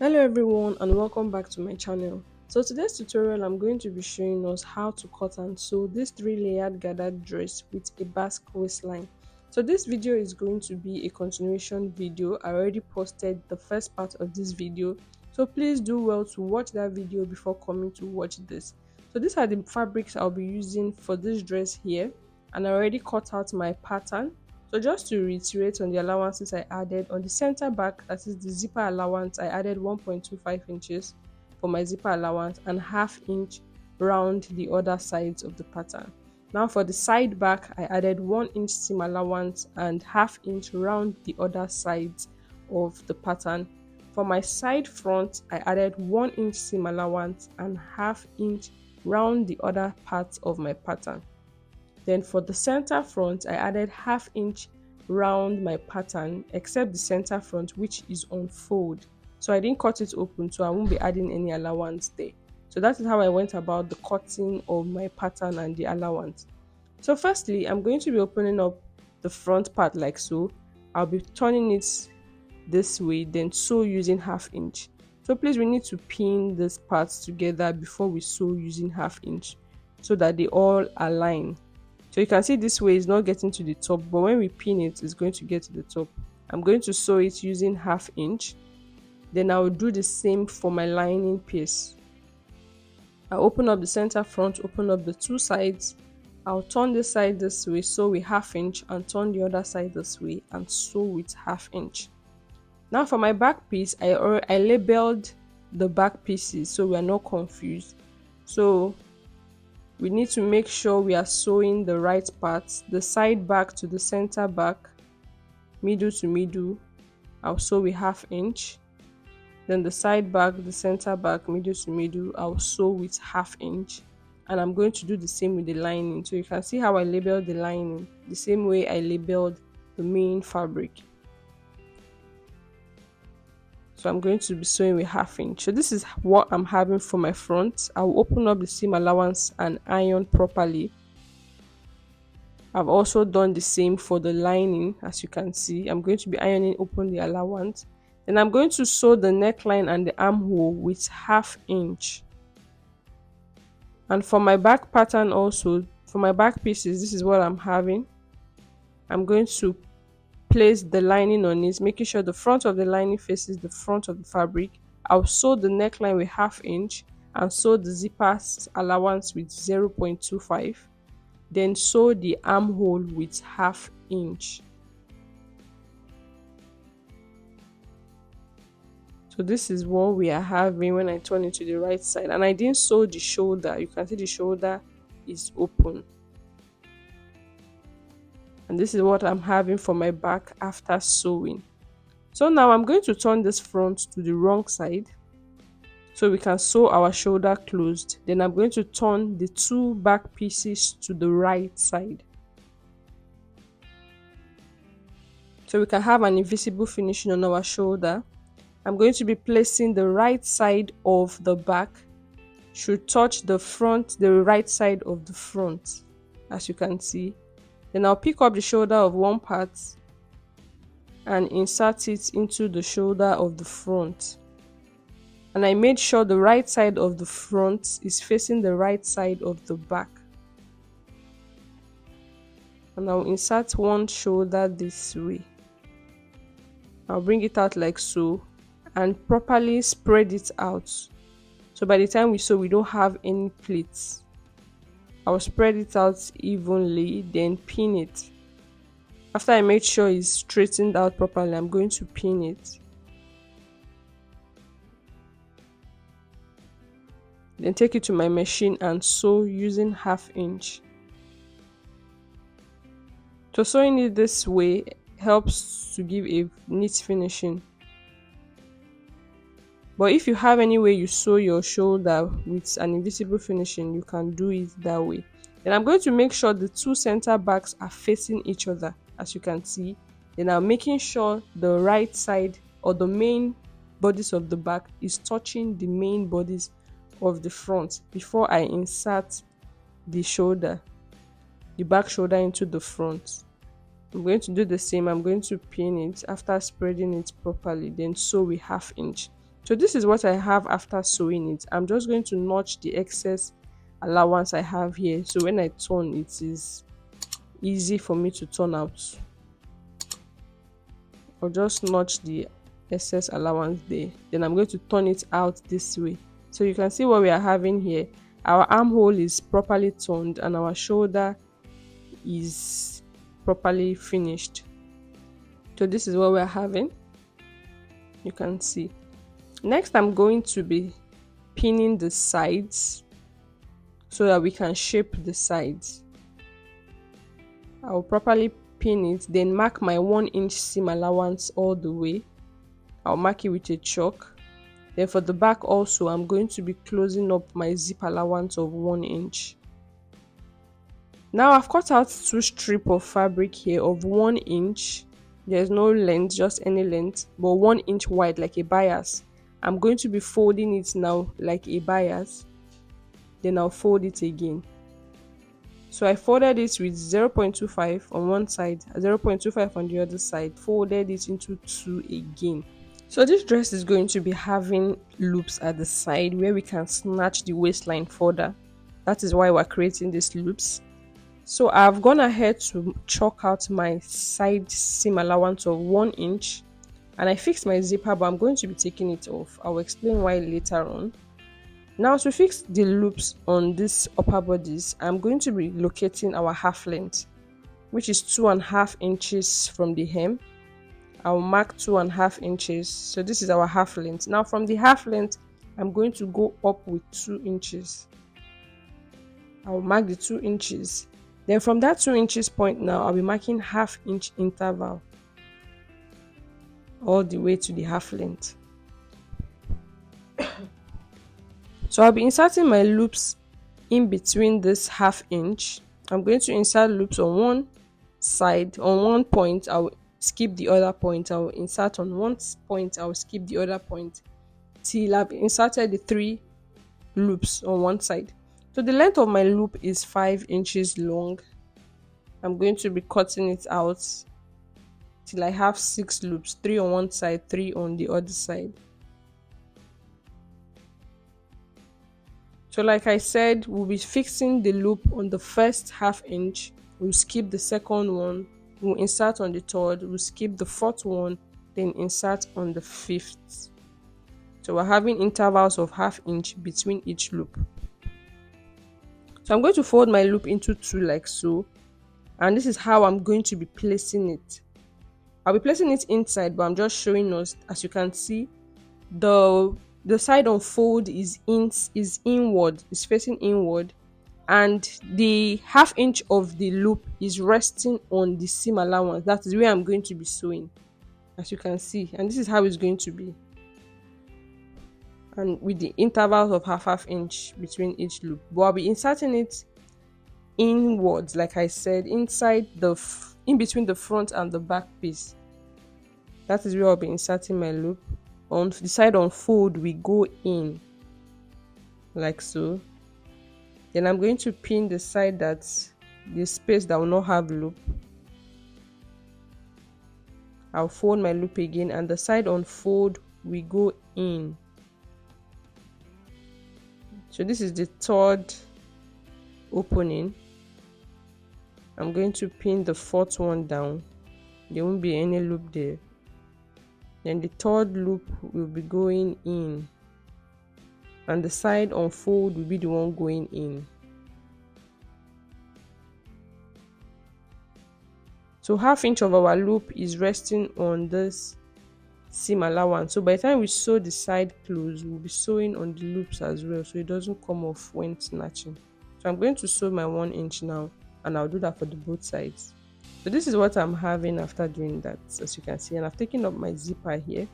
Hello everyone and welcome back to my channel. So today's tutorial I'm going to be showing us how to cut and sew this 3-layered gathered dress with a basque waistline. So this video is going to be a continuation video. I already posted the first part of this video, so please do well to watch that video before coming to watch this. So these are the fabrics I'll be using for this dress here, and I already cut out my pattern. So just to reiterate on the allowances I added, on the center back, that is the zipper allowance, I added 1.25 inches for my zipper allowance and half inch round the other sides of the pattern. Now for the side back, I added 1 inch seam allowance and half inch round the other sides of the pattern. For my side front, I added 1 inch seam allowance and half inch round the other parts of my pattern. Then for the center front, I added half inch round my pattern except the center front, which is on fold. So I didn't cut it open, so I won't be adding any allowance there. So that is how I went about the cutting of my pattern and the allowance. So firstly, I'm going to be opening up the front part like so. I'll be turning it this way, then sew using half inch. So please, we need to pin these parts together before we sew using half inch so that they all align. So you can see this way is not getting to the top, but when we pin it, it's going to get to the top. I'm going to sew it using half inch. Then I will do the same for my lining piece. I'll open up the center front, open up the two sides. I'll turn this side this way, sew with half inch, and turn the other side this way and sew with half inch. Now for my back piece, I labeled the back pieces so we are not confused. So we need to make sure we are sewing the right parts, the side back to the center back, middle to middle, I'll sew with half inch. Then the side back, the center back, middle to middle, I'll sew with half inch. And I'm going to do the same with the lining. So you can see how I labeled the lining, the same way I labeled the main fabric. So I'm going to be sewing with half inch. So this is what I'm having for my front. I will open up the seam allowance and iron properly. I've also done the same for the lining. As you can see, I'm going to be ironing open the allowance. Then I'm going to sew the neckline and the armhole with half inch. And for my back pattern also, for my back pieces, this is what I'm having. I'm going to place the lining on it, making sure the front of the lining faces the front of the fabric. I'll sew the neckline with half inch and sew the zipper allowance with 0.25. Then sew the armhole with half inch. So this is what we are having when I turn it to the right side, and I didn't sew the shoulder. You can see the shoulder is open. And this is what I'm having for my back after sewing. So now I'm going to turn this front to the wrong side so we can sew our shoulder closed. Then I'm going to turn the two back pieces to the right side so we can have an invisible finishing on our shoulder. I'm going to be placing the right side of the back should touch the right side of the front, as you can see. Then I'll pick up the shoulder of one part and insert it into the shoulder of the front. And I made sure the right side of the front is facing the right side of the back. And I'll insert one shoulder this way. I'll bring it out like so and properly spread it out. So by the time we sew, we don't have any pleats. I'll spread it out evenly, then pin it. After I make sure it's straightened out properly, I'm going to pin it. Then take it to my machine and sew using half inch. So sewing it this way helps to give a neat finishing. But if you have any way you sew your shoulder with an invisible finishing, you can do it that way. Then I'm going to make sure the two center backs are facing each other, as you can see. Then I'm making sure the right side or the main bodice of the back is touching the main bodice of the front before I insert the shoulder, the back shoulder into the front. I'm going to do the same. I'm going to pin it after spreading it properly, then sew with half inch. So this is what I have after sewing it. I'm just going to notch the excess allowance I have here, so when I turn it is easy for me to turn out. I'll just notch the excess allowance there, then I'm going to turn it out this way. So you can see what we are having here. Our armhole is properly turned and our shoulder is properly finished. So this is what we're having. You can see. Next, I'm going to be pinning the sides so that we can shape the sides. I'll properly pin it, then mark my 1-inch seam allowance all the way. I'll mark it with a chalk. Then for the back also, I'm going to be closing up my zip allowance of 1 inch. Now I've cut out 2 strips of fabric here of 1 inch. There's no length, just any length, but 1 inch wide like a bias. I'm going to be folding it now like a bias. Then I'll fold it again. So I folded it with 0.25 on one side, 0.25 on the other side, folded it into 2 again. So this dress is going to be having loops at the side where we can snatch the waistline further. That is why we're creating these loops. So I've gone ahead to chalk out my side seam allowance of 1 inch, and I fixed my zipper, but I'm going to be taking it off. I'll explain why later on. Now to fix the loops on this upper bodice, I'm going to be locating our half length, which is 2.5 inches from the hem. I'll mark 2.5 inches. So this is our half length. Now from the half length, I'm going to go up with 2 inches. I'll mark the 2 inches. Then from that 2 inches point now, I'll be marking 1/2 inch interval all the way to the half length. So I'll be inserting my loops in between this 1/2 inch. I'm going to insert loops on one side, on one point, I'll skip the other point. I'll insert on one point, I'll skip the other point till I've inserted the 3 loops on one side. So the length of my loop is 5 inches long. I'm going to be cutting it out till I have 6 loops, 3 on one side, 3 on the other side. So like I said, we'll be fixing the loop on the first 1/2 inch. We'll skip the second one, we'll insert on the third, we'll skip the fourth one, then insert on the 5th. So we're having intervals of 1/2 inch between each loop. So I'm going to fold my loop into 2 like so, and this is how I'm going to be placing it. I'll be placing it inside, but I'm just showing us. As you can see, the side on fold is inward, is facing inward, and the 1/2 inch of the loop is resting on the seam allowance. That is where I'm going to be sewing, as you can see, and this is how it's going to be, and with the intervals of 1/2 inch between each loop. But I'll be inserting it inwards, like I said, inside in between the front and the back piece. That is where I'll be inserting my loop. On the side on fold, we go in like so. Then I'm going to pin the side that's the space that will not have loop. I'll fold my loop again, and the side on fold, we go in. So this is the 3rd opening. I'm going to pin the 4th one down. There won't be any loop there. Then the 3rd loop will be going in, and the side on fold will be the one going in. So 1/2 inch of our loop is resting on this seam allowance. So by the time we sew the side close, we'll be sewing on the loops as well, so it doesn't come off when snatching. So I'm going to sew my 1 inch now, and I'll do that for the both sides. So this is what I'm having after doing that, as you can see, and I've taken up my zipper here.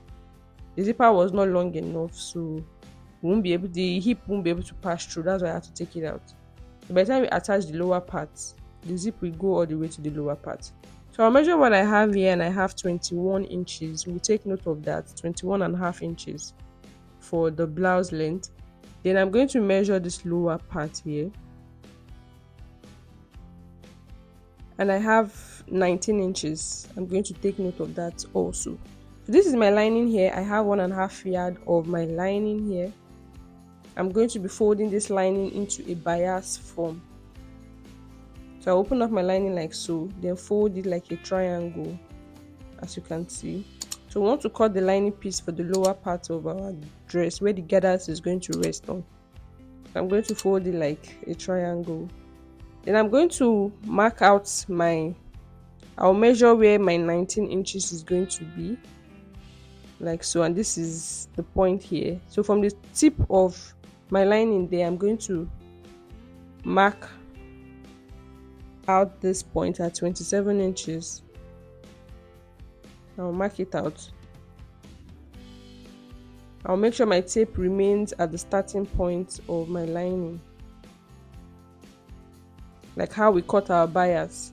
The zipper was not long enough, so the hip won't be able to pass through. That's why I had to take it out. So by the time we attach the lower part, the zip will go all the way to the lower part. So I'll measure what I have here, and I have 21 inches. We'll take note of that, 21.5 inches for the blouse length. Then I'm going to measure this lower part here, and I have 19 inches. I'm going to take note of that also. So this is my lining here. I have 1.5 yard of my lining here. I'm going to be folding this lining into a bias form. So I open up my lining like so, then fold it like a triangle, as you can see. So we want to cut the lining piece for the lower part of our dress where the gathers is going to rest on. So I'm going to fold it like a triangle. Then I'm going to mark out I'll measure where my 19 inches is going to be, like so, and this is the point here. So from the tip of my lining there, I'm going to mark out this point at 27 inches. I'll mark it out. I'll make sure my tape remains at the starting point of my lining, like how we cut our bias.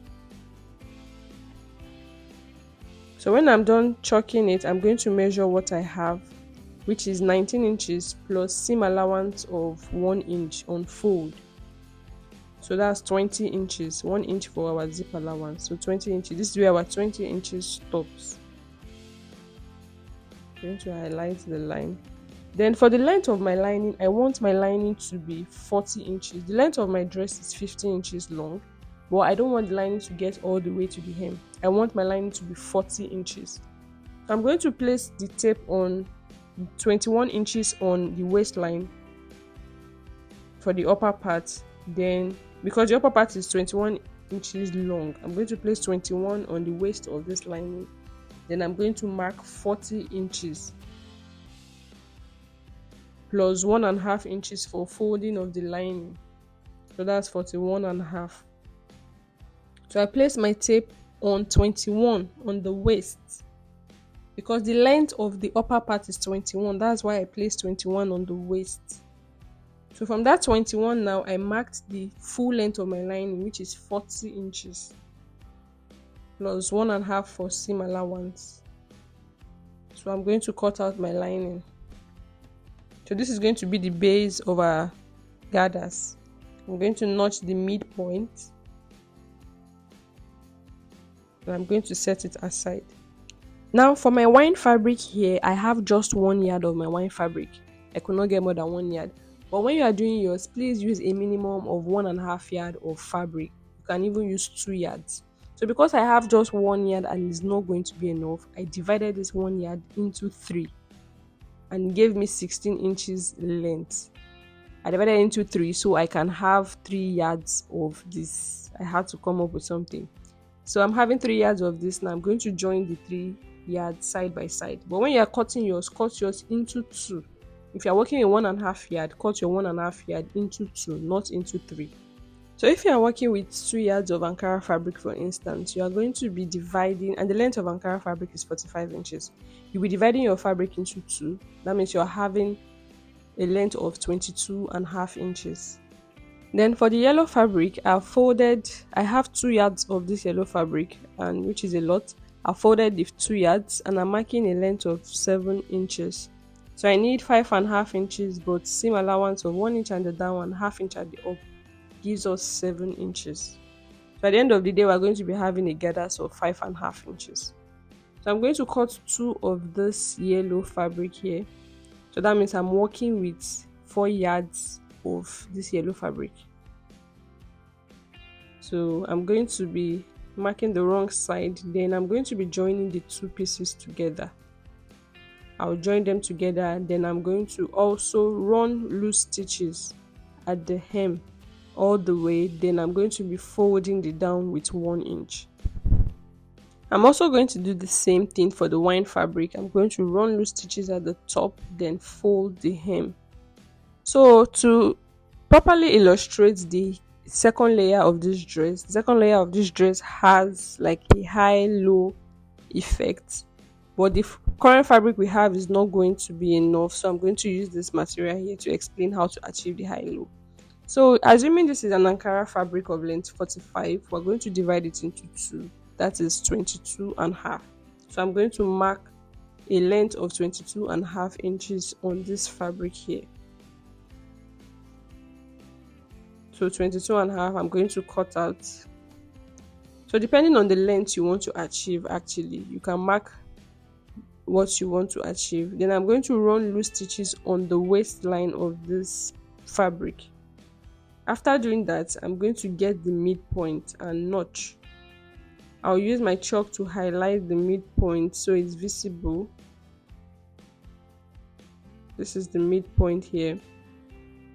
So when I'm done chalking it, I'm going to measure what I have, which is 19 inches plus seam allowance of 1 inch on fold. So that's 20 inches, 1 inch for our zip allowance. So 20 inches, this is where our 20 inches stops. I'm going to highlight the line. Then for the length of my lining, I want my lining to be 40 inches. The length of my dress is 15 inches long, but I don't want the lining to get all the way to the hem. I want my lining to be 40 inches. So I'm going to place the tape on 21 inches on the waistline for the upper part. Then because the upper part is 21 inches long, I'm going to place 21 on the waist of this lining. Then I'm going to mark 40 inches plus 1.5 inches for folding of the lining. So that's 41.5. So I place my tape on 21 on the waist because the length of the upper part is 21. That's why I placed 21 on the waist. So from that 21 now, I marked the full length of my lining, which is 40 inches plus 1.5 for seam allowance. So I'm going to cut out my lining. So this is going to be the base of our gathers. I'm going to notch the midpoint. And I'm going to set it aside. Now for my wine fabric here, I have just 1 yard of my wine fabric. I could not get more than 1 yard. But when you are doing yours, please use a minimum of 1.5 yard of fabric. You can even use 2 yards. So because I have just 1 yard and it's not going to be enough, I divided this 1 yard into 3 and it gave me 16 inches length. I divided it into 3 so I can have 3 yards of this. I had to come up with something. So I'm having 3 yards of this. Now I'm going to join the 3 yards side by side. But when you are cutting yours, cut yours into 2. If you are working in 1.5 yard, cut your 1.5 yard into 2, not into 3. So if you are working with 2 yards of Ankara fabric, for instance, you are going to be dividing, and the length of Ankara fabric is 45 inches. You'll be dividing your fabric into 2. That means you're having a length of 22.5 inches. Then for the yellow fabric, I have 2 yards of this yellow fabric, and which is a lot. I folded the 2 yards and I'm marking a length of 7 inches. So I need 5.5 inches, but seam allowance of 1 inch at the down and 1/2 inch at the up gives us 7 inches. So at the end of the day, we're going to be having a gathers of 5.5 inches. So I'm going to cut 2 of this yellow fabric here. So that means I'm working with 4 yards of this yellow fabric. So I'm going to be marking the wrong side, then I'm going to be joining the 2 pieces together. I'll join them together, then I'm going to also run loose stitches at the hem all the way. Then I'm going to be folding it down with 1 inch. I'm also going to do the same thing for the wine fabric. I'm going to run loose stitches at the top, then fold the hem. So to properly illustrate the second layer of this dress, the second layer of this dress has like a high-low effect, but the current fabric we have is not going to be enough, so I'm going to use this material here to explain how to achieve the high-low. So assuming this is an Ankara fabric of length 45, we're going to divide it into 2. That is 22.5. So I'm going to mark a length of 22.5 inches on this fabric here. So 22.5, I'm going to cut out. So depending on the length you want to achieve, actually, you can mark what you want to achieve. Then I'm going to run loose stitches on the waistline of this fabric. After doing that, I'm going to get the midpoint and notch. I'll use my chalk to highlight the midpoint so it's visible. This is the midpoint here.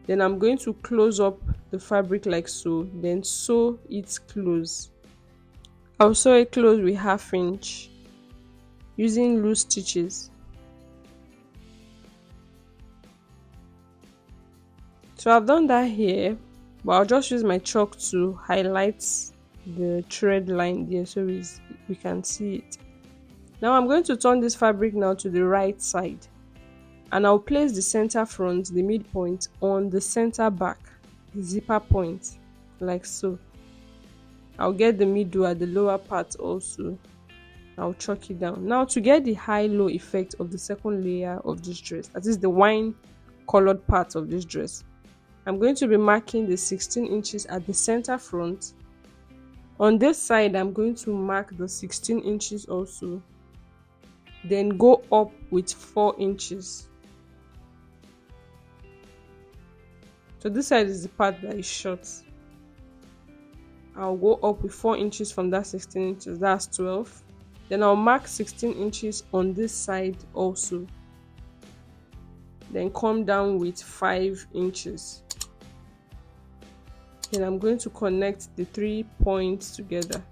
Then I'm going to close up the fabric like so, then sew it close. I'll sew it close with 1/2 inch using loose stitches. So I've done that here, but I'll just use my chalk to highlight the thread line there so we can see it. Now I'm going to turn this fabric now to the right side, and I'll place the center front, the midpoint, on the center back, the zipper point, like so. I'll get the middle at the lower part also. I'll chalk it down. Now to get the high-low effect of the second layer of this dress, that is the wine colored part of this dress, I'm going to be marking the 16 inches at the center front. On this side, I'm going to mark the 16 inches also. Then go up with 4 inches. So this side is the part that is short. I'll go up with 4 inches from that 16 inches, that's 12. Then I'll mark 16 inches on this side also. Then come down with 5 inches. Then I'm going to connect the 3 points together.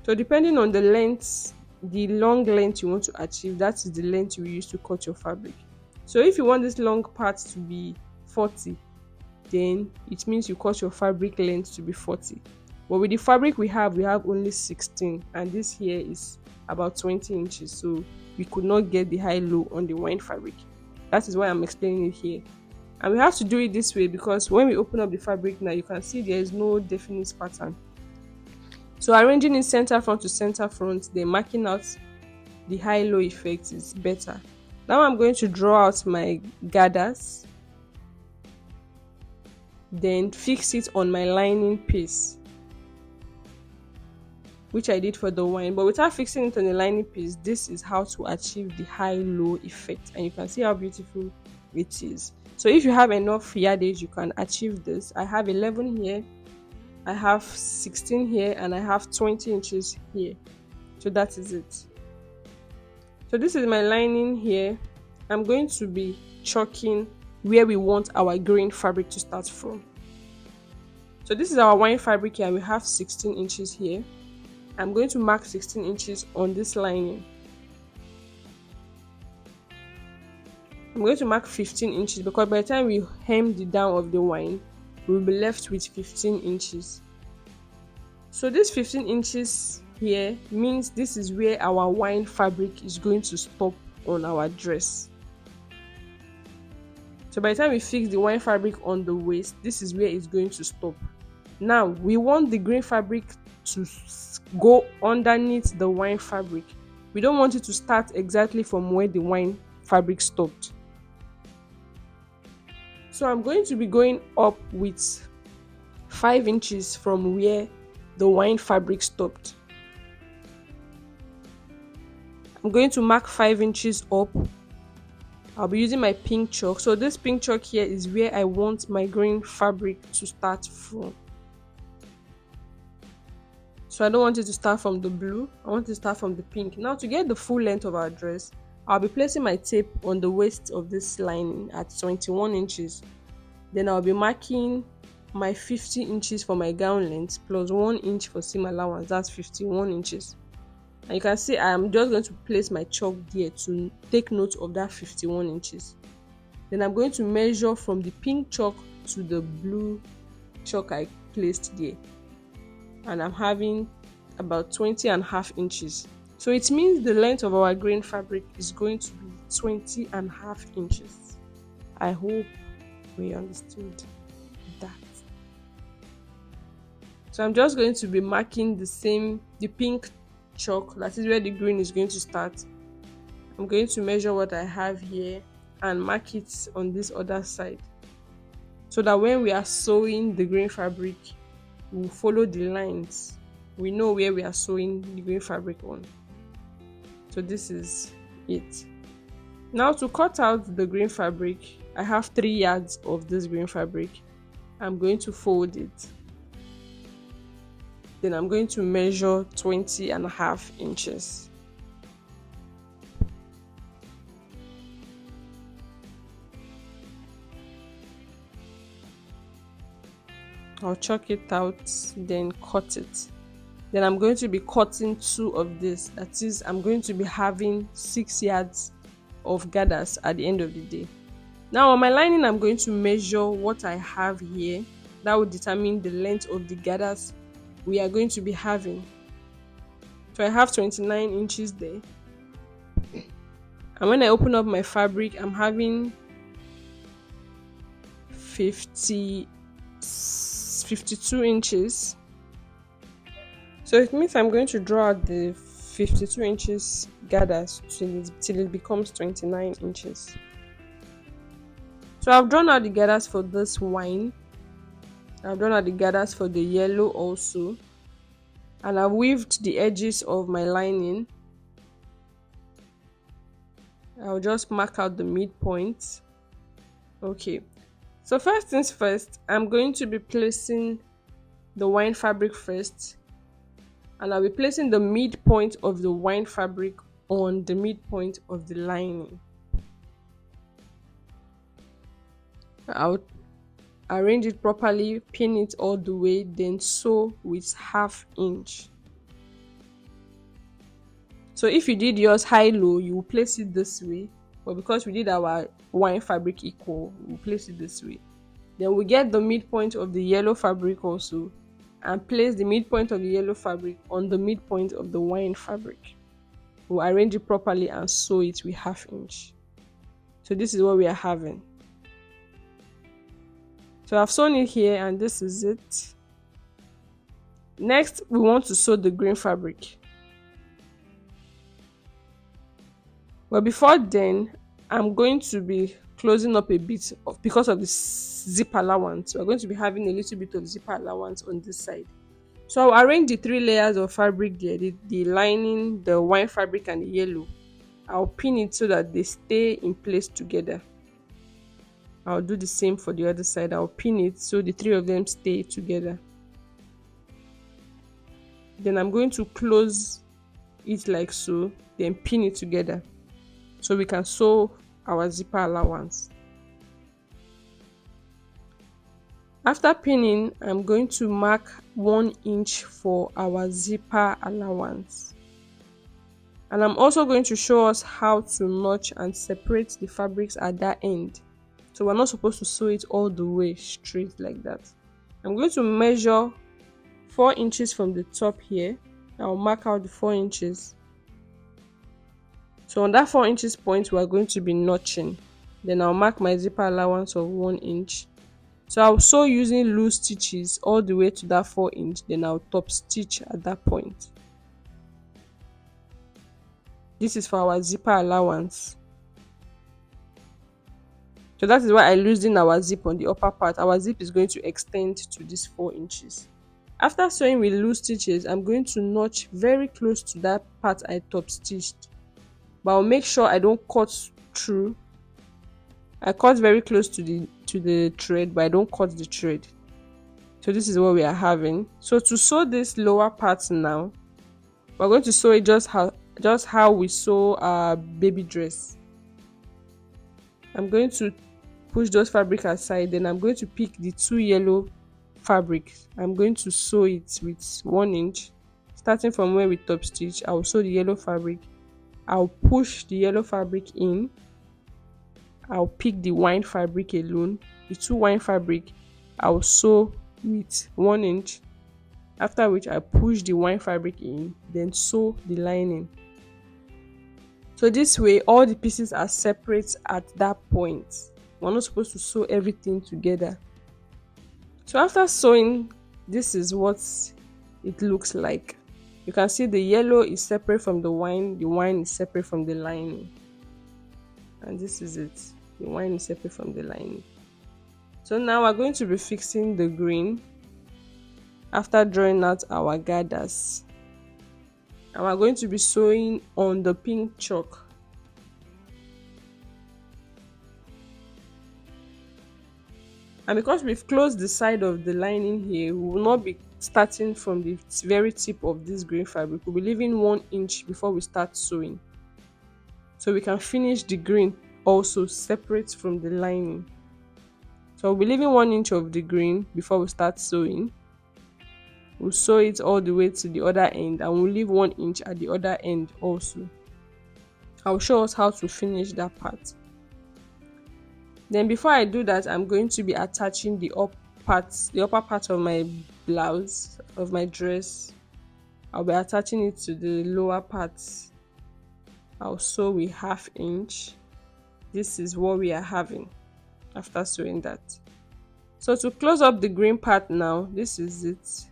So depending on the length, the long length you want to achieve, that is the length you use to cut your fabric. So if you want this long part to be 40, then it means you cut your fabric length to be 40. But with the fabric we have only 16, and this here is about 20 inches, so we could not get the high-low on the wine fabric. That is why I'm explaining it here. And we have to do it this way because when we open up the fabric now, you can see there is no definite pattern. So arranging in center front to center front, then marking out the high-low effect is better. Now I'm going to draw out my gathers, then fix it on my lining piece, which I did for the wine. But without fixing it on the lining piece, this is how to achieve the high-low effect, and you can see how beautiful it is. So if you have enough yardage, you can achieve this. I have 11 here, I have 16 here, and I have 20 inches here. So that is it. So this is my lining here. I'm going to be chalking where we want our green fabric to start from. So this is our wine fabric here, and we have 16 inches here. I'm going to mark 16 inches on this lining. I'm going to mark 15 inches because by the time we hem the down of the wine, we'll be left with 15 inches. So this 15 inches here means this is where our wine fabric is going to stop on our dress. So by the time we fix the wine fabric on the waist, this is where it's going to stop. Now we want the green fabric to go underneath the wine fabric. We don't want it to start exactly from where the wine fabric stopped. So I'm going to be going up with 5 inches from where the wine fabric stopped. I'm going to mark 5 inches up. I'll be using my pink chalk. So this pink chalk here is where I want my green fabric to start from. So I don't want it to start from the blue, I want it to start from the pink. Now to get the full length of our dress, I'll be placing my tape on the waist of this lining at 21 inches. Then I'll be marking my 50 inches for my gown length plus 1 inch for seam allowance, that's 51 inches. And you can see I'm just going to place my chalk there to take note of that 51 inches. Then I'm going to measure from the pink chalk to the blue chalk I placed there. And I'm having about 20.5 inches. So it means the length of our green fabric is going to be 20.5 inches. I hope we understood that. So I'm just going to be marking the pink chalk, that is where the green is going to start. I'm going to measure what I have here and mark it on this other side, so that when we are sewing the green fabric, we'll follow the lines. We know where we are sewing the green fabric on. So this is it. Now to cut out the green fabric, I have 3 yards of this green fabric. I'm going to fold it. Then I'm going to measure 20.5 inches. I'll chalk it out, then cut it. Then I'm going to be cutting 2 of this. That is, I'm going to be having 6 yards of gathers at the end of the day. Now on my lining, I'm going to measure what I have here. That will determine the length of the gathers we are going to be having. So I have 29 inches there. And when I open up my fabric, I'm having 52 inches. So it means I'm going to draw out the 52 inches gathers till it becomes 29 inches. So I've drawn out the gathers for this wine. I've drawn out the gathers for the yellow also. And I've weaved the edges of my lining. I'll just mark out the midpoint. Okay. So first things first, I'm going to be placing the wine fabric first. And I'll be placing the midpoint of the wine fabric on the midpoint of the lining. I'll arrange it properly, pin it all the way, then sew with 1/2 inch. So if you did yours high-low, you will place it this way. But because we did our wine fabric equal, we'll place it this way. Then we get the midpoint of the yellow fabric also, and place the midpoint of the yellow fabric on the midpoint of the wine fabric. We'll arrange it properly and sew it with 1/2 inch. So this is what we are having. So I've sewn it here and this is it. Next, we want to sew the green fabric. But before then, I'm going to be closing up a bit because of the zip allowance. We're going to be having a little bit of zip allowance on this side. So I'll arrange the 3 layers of fabric there, the lining, the wine fabric and the yellow. I'll pin it so that they stay in place together. I'll do the same for the other side. I'll pin it so the 3 of them stay together. Then I'm going to close it like so, then pin it together so we can sew our zipper allowance. After pinning, I'm going to mark 1 inch for our zipper allowance. And I'm also going to show us how to notch and separate the fabrics at that end. So we're not supposed to sew it all the way straight like that. I'm going to measure 4 inches from the top here. I'll mark out the 4 inches. So on that 4 inches point, we're going to be notching. Then I'll mark my zipper allowance of 1 inch. So I'll sew using loose stitches all the way to that 4 inch. Then I'll top stitch at that point. This is for our zipper allowance. So that is why I loosened our zip on the upper part. Our zip is going to extend to this 4 inches. After sewing with loose stitches, I'm going to notch very close to that part I top stitched. But I'll make sure I don't cut through. I cut very close to the thread, but I don't cut the thread. So this is what we are having. So to sew this lower part now, we're going to sew it just how we sew our baby dress. I'm going to push those fabric aside, then I'm going to pick the 2 yellow fabrics. I'm going to sew it with 1 inch. Starting from where we top stitch, I'll sew the yellow fabric. I'll push the yellow fabric in. I'll pick the wine fabric alone. The 2 wine fabric, I'll sew with 1 inch. After which I push the wine fabric in, then sew the lining. So this way, all the pieces are separate at that point. We're not supposed to sew everything together. So after sewing, this is what it looks like. You can see the yellow is separate from the wine is separate from the lining. And this is it. The wine is separate from the lining. So now we're going to be fixing the green after drawing out our gathers. and we're going to be sewing on the pink chalk. And because we've closed the side of the lining here, we will not be starting from the very tip of this green fabric. We'll be leaving 1 inch before we start sewing, so we can finish the green also separate from the lining. So we'll be leaving 1 inch of the green before we start sewing. We'll sew it all the way to the other end, and we'll leave 1 inch at the other end also. I'll show us how to finish that part. Then before I do that, I'm going to be attaching the upper part of my blouse, of my dress. I'll be attaching it to the lower parts. I'll sew with 1/2 inch. This is what we are having after sewing that. So to close up the green part now, this is it.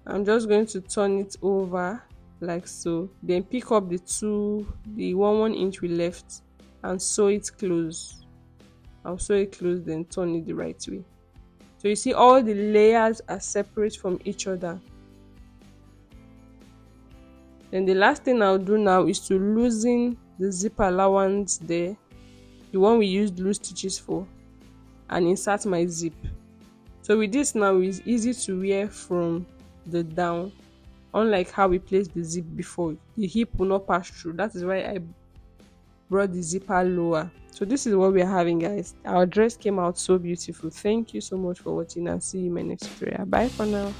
I'm just going to turn it over like so, then pick up the 1 inch we left and sew it close. I'll sew it close, then turn it the right way. So you see all the layers are separate from each other. Then the last thing I'll do now is to loosen the zip allowance there, the one we used loose stitches for, and insert my zip. So with this now, it's easy to wear from the down, unlike how we placed the zip before. The hip will not pass through. That is why I brought the zipper lower. So this is what we're having, guys. Our dress came out so beautiful. Thank you so much for watching, and see you in my next tutorial. Bye for now.